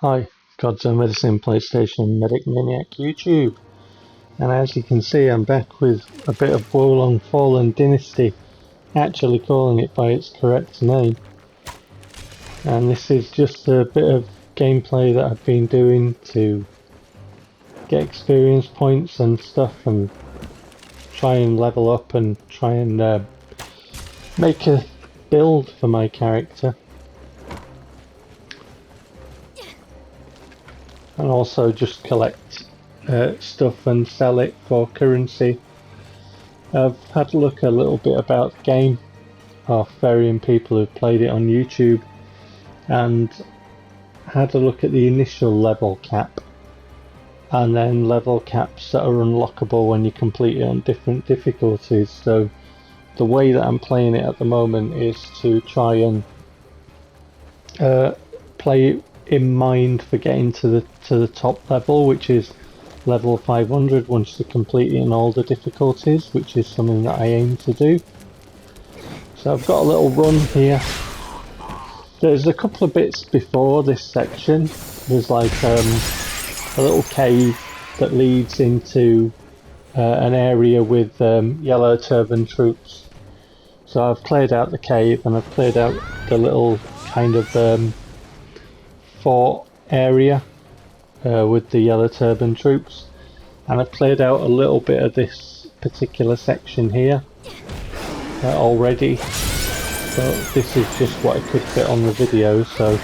Hi, God's Own Medicine, PlayStation, Medic Maniac, YouTube. And as you can see, I'm back with a bit of Long Fallen Dynasty, actually calling it by its correct name. And this is just a bit of gameplay that I've been doing to get experience points and stuff and try and level up and try and make a build for my character. And also just collect stuff and sell it for currency. I've had a look a little bit about the game of varying people who've played it on YouTube and had a look at the initial level cap and then level caps that are unlockable when you complete it on different difficulties. So the way that I'm playing it at the moment is to try and play it in mind for getting to the top level, which is level 500 once you're completing all the difficulties, which is something that I aim to do. So I've got a little run here. There's a couple of bits before this section. There's like a little cave that leads into an area with yellow turban troops. So I've cleared out the cave and I've cleared out the little kind of fort area with the yellow turban troops, and I've cleared out a little bit of this particular section here already, but this is just what I could fit on the video. So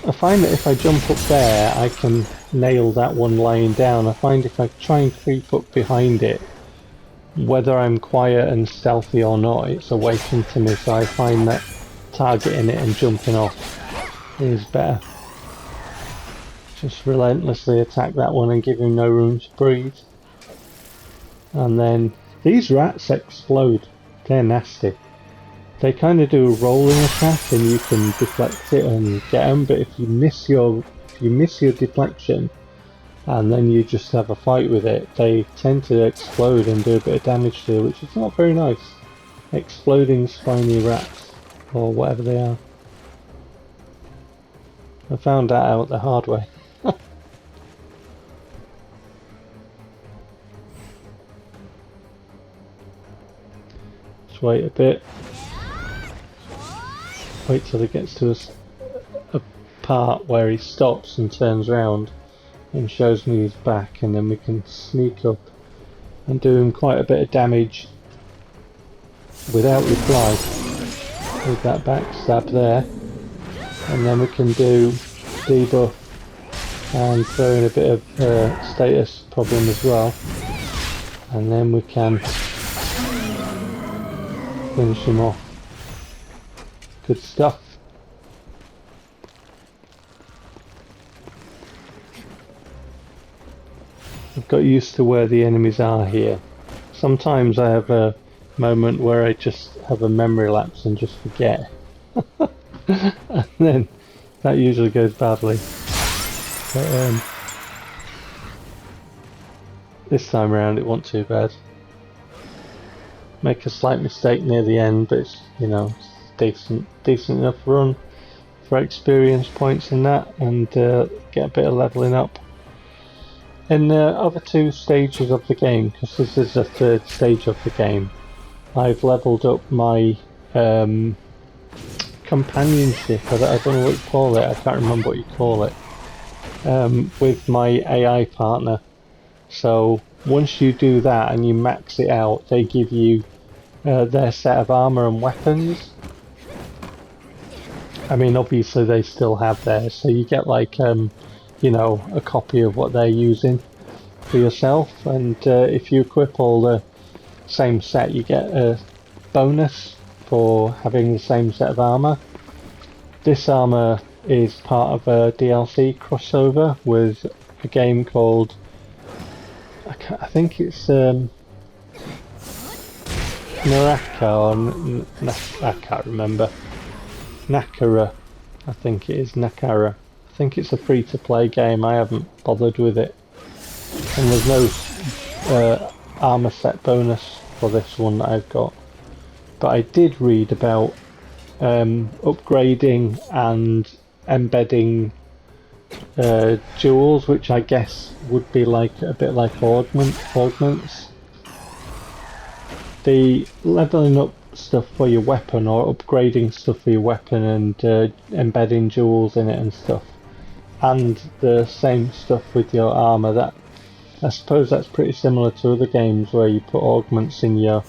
I find that if I jump up there I can nail that one lying down. I find if I try and creep up behind it, whether I'm quiet and stealthy or not, it's awakened to me, so I find that targeting it and jumping off is better. Just relentlessly attack that one and give him no room to breathe. And then these rats explode. They're nasty. They kind of do a rolling attack and you can deflect it and get them, but if you miss your deflection and then you just have a fight with it, they tend to explode and do a bit of damage to you, which is not very nice. Exploding spiny rats, or whatever they are. I found that out the hard way. Just wait a bit. Wait till it gets to a part where he stops and turns around and shows me his back, and then we can sneak up and do him quite a bit of damage without reply with that backstab there. And then we can do debuff and throw in a bit of status problem as well, and then we can finish him off. Good stuff. I've got used to where the enemies are here. Sometimes I have a moment where I just have a memory lapse and just forget. And then that usually goes badly. But this time around it wasn't too bad. Make a slight mistake near the end, but it's, you know, decent enough run for experience points in that, and get a bit of leveling up. In the other two stages of the game, because this is the third stage of the game, I've leveled up my companionship, I don't know what you call it, I can't remember what you call it, with my AI partner. So once you do that and you max it out, they give you their set of armour and weapons. I mean, obviously they still have theirs, so you get like you know, a copy of what they're using for yourself, and if you equip all the same set you get a bonus for having the same set of armour. This armour is part of a DLC crossover with a game called, I think it's Naraka, or I can't remember. Nakara, I think it is Nakara. I think it's a free-to-play game. I haven't bothered with it, and there's no armor set bonus for this one that I've got. But I did read about upgrading and embedding jewels, which I guess would be like a bit like augments. The leveling up stuff for your weapon, or upgrading stuff for your weapon, and embedding jewels in it and stuff, and the same stuff with your armor. That, I suppose that's pretty similar to other games where you put augments in your,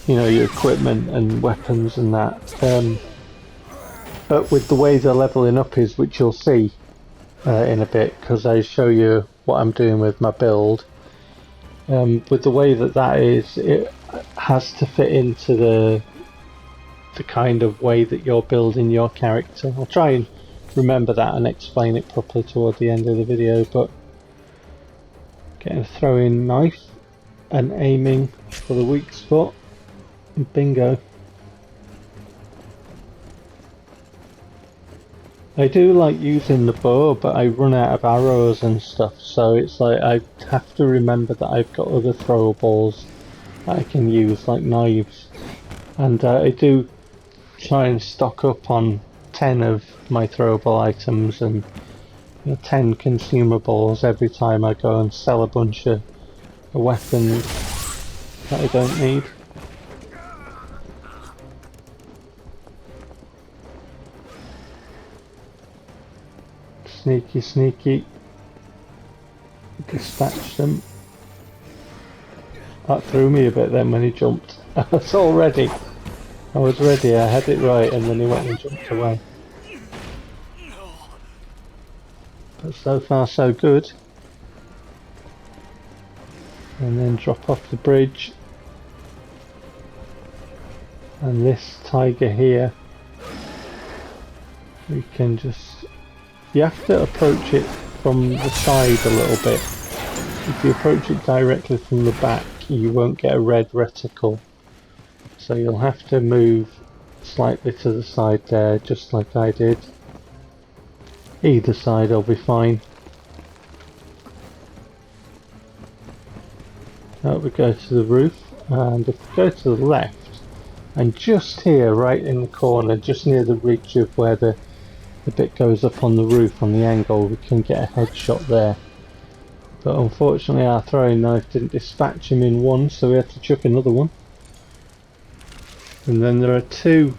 you know, your equipment and weapons and that. But with the way the leveling up is, which you'll see in a bit, because I show you what I'm doing with my build. With the way that is, it has to fit into the kind of way that you're building your character. I'll try and remember that and explain it properly toward the end of the video, but getting a throwing knife and aiming for the weak spot, and bingo. I do like using the bow, but I run out of arrows and stuff, so it's like I have to remember that I've got other throwables that I can use, like knives. And I do try and stock up on 10 of my throwable items and 10 consumables every time I go and sell a bunch of weapons that I don't need. Sneaky, sneaky. Dispatch them. That threw me a bit then when he jumped. I was all ready. I was ready, I had it right, and then he went and jumped away. But so far so good. And then drop off the bridge. And this tiger here, we can just... You have to approach it from the side a little bit. If you approach it directly from the back, you won't get a red reticle. So you'll have to move slightly to the side there, just like I did. Either side will be fine. Now we go to the roof, and if we go to the left, and just here, right in the corner, just near the ridge of where the bit goes up on the roof on the angle, we can get a headshot there. But unfortunately our throwing knife didn't dispatch him in one, so we had to chuck another one. And then there are two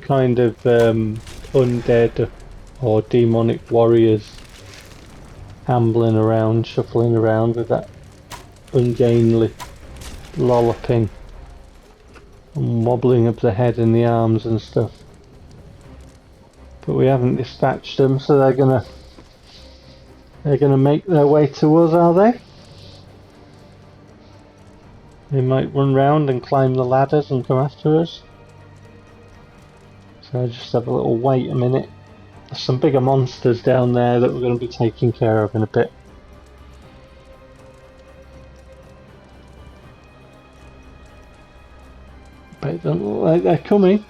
kind of undead or demonic warriors ambling around, shuffling around with that ungainly lolloping and wobbling of the head and the arms and stuff. But we haven't dispatched them, so they're gonna make their way to us, are they? They might run round and climb the ladders and come after us. So just have a little wait a minute. There's some bigger monsters down there that we're going to be taking care of in a bit. But it doesn't look like they're coming.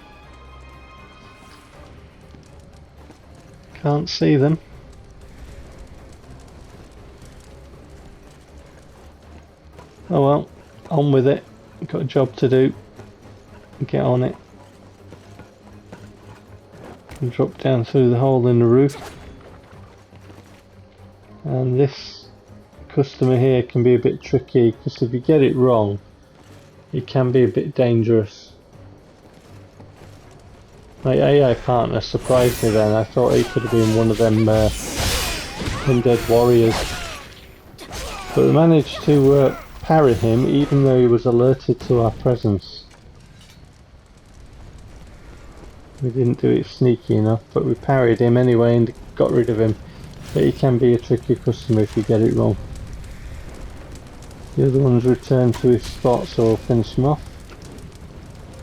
Can't see them. Oh well, on with it. Got a job to do. Get on it. And drop down through the hole in the roof. And this customer here can be a bit tricky, because if you get it wrong, it can be a bit dangerous. My AI partner surprised me then. I thought he could have been one of them undead warriors. But we managed to parry him even though he was alerted to our presence. We didn't do it sneaky enough, but we parried him anyway and got rid of him. But he can be a tricky customer if you get it wrong. The other one's returned to his spot, so we'll finish him off.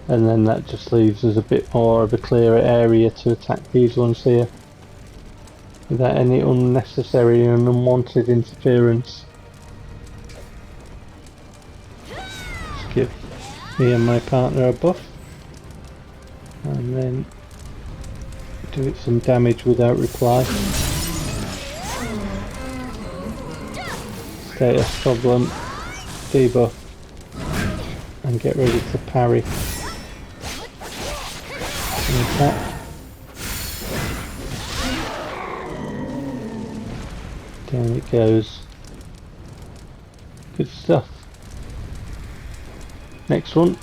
And then that just leaves us a bit more of a clearer area to attack these ones here, without any unnecessary and unwanted interference. Just give me and my partner a buff, and then do it some damage without reply. Status problem, debuff, and get ready to parry. There's that. Down it goes. Good stuff. Next one.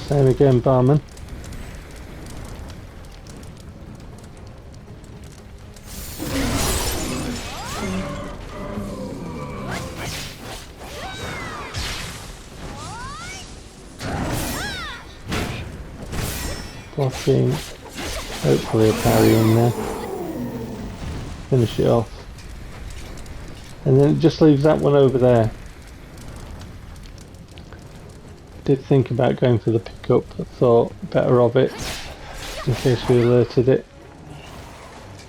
Same again, barman. Blocking. Hopefully a parry in there. Finish it off. And then it just leaves that one over there. Did think about going for the pickup, but thought better of it in case we alerted it.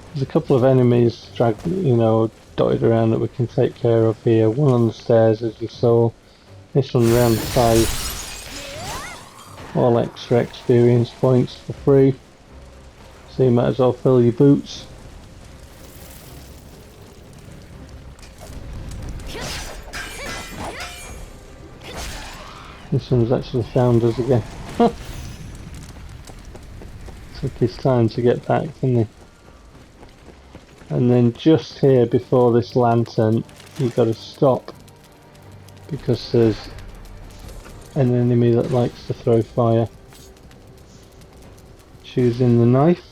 There's a couple of enemies dotted around that we can take care of here. One on the stairs, as you saw. This one round the side. All extra experience points for free. So you might as well fill your boots. This one's actually found us again. Took his time to get back, didn't he? And then just here before this lantern, you've got to stop because there's an enemy that likes to throw fire. Choosing the knife.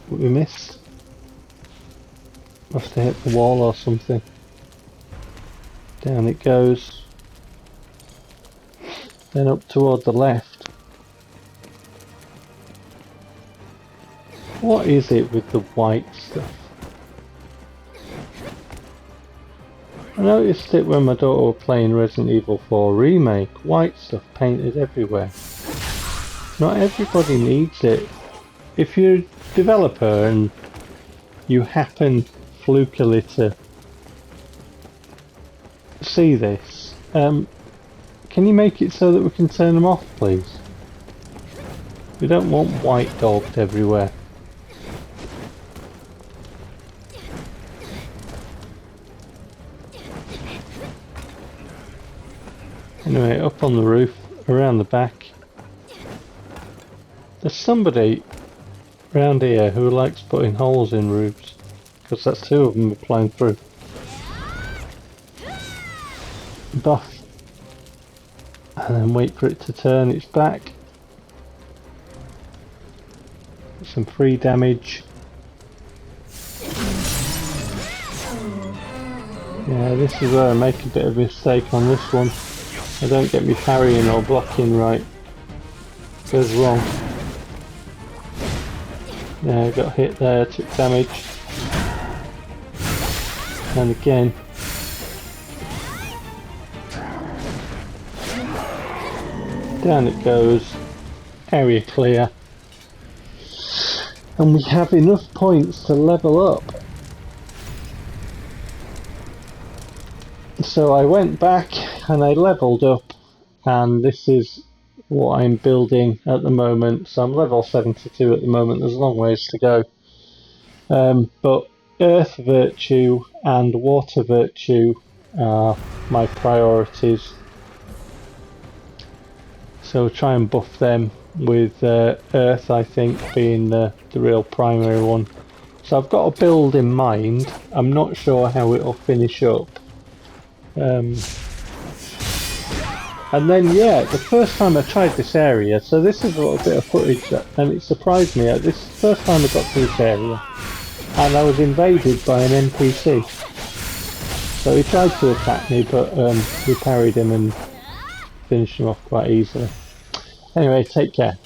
But we missed. Must have hit the wall or something. Down it goes. Then up toward the left. What is it with the white stuff? I noticed it when my daughter was playing Resident Evil 4 Remake. White stuff painted everywhere. Not everybody needs it. If you're a developer and you happen flukily to see this, can you make it so that we can turn them off, please? We don't want white daubed everywhere. Anyway, up on the roof, around the back. There's somebody around here who likes putting holes in roofs, because that's two of them flying through. Buff. And then wait for it to turn its back. Some free damage. Yeah, this is where I make a bit of a mistake on this one. I don't get me parrying or blocking right. It goes wrong. Yeah, I got hit there, took damage. And again. Down it goes. Area clear. And we have enough points to level up. So I went back and I leveled up, and this is what I'm building at the moment. So I'm level 72 at the moment, there's a long ways to go. But Earth Virtue and Water Virtue are my priorities. So try and buff them with Earth, I think, being the real primary one. So I've got a build in mind. I'm not sure how it'll finish up. And then, yeah, the first time I tried this area, so this is a little bit of footage, and it surprised me. This is the first time I got to this area, and I was invaded by an NPC. So he tried to attack me, but we parried him and finished him off quite easily. Anyway, take care.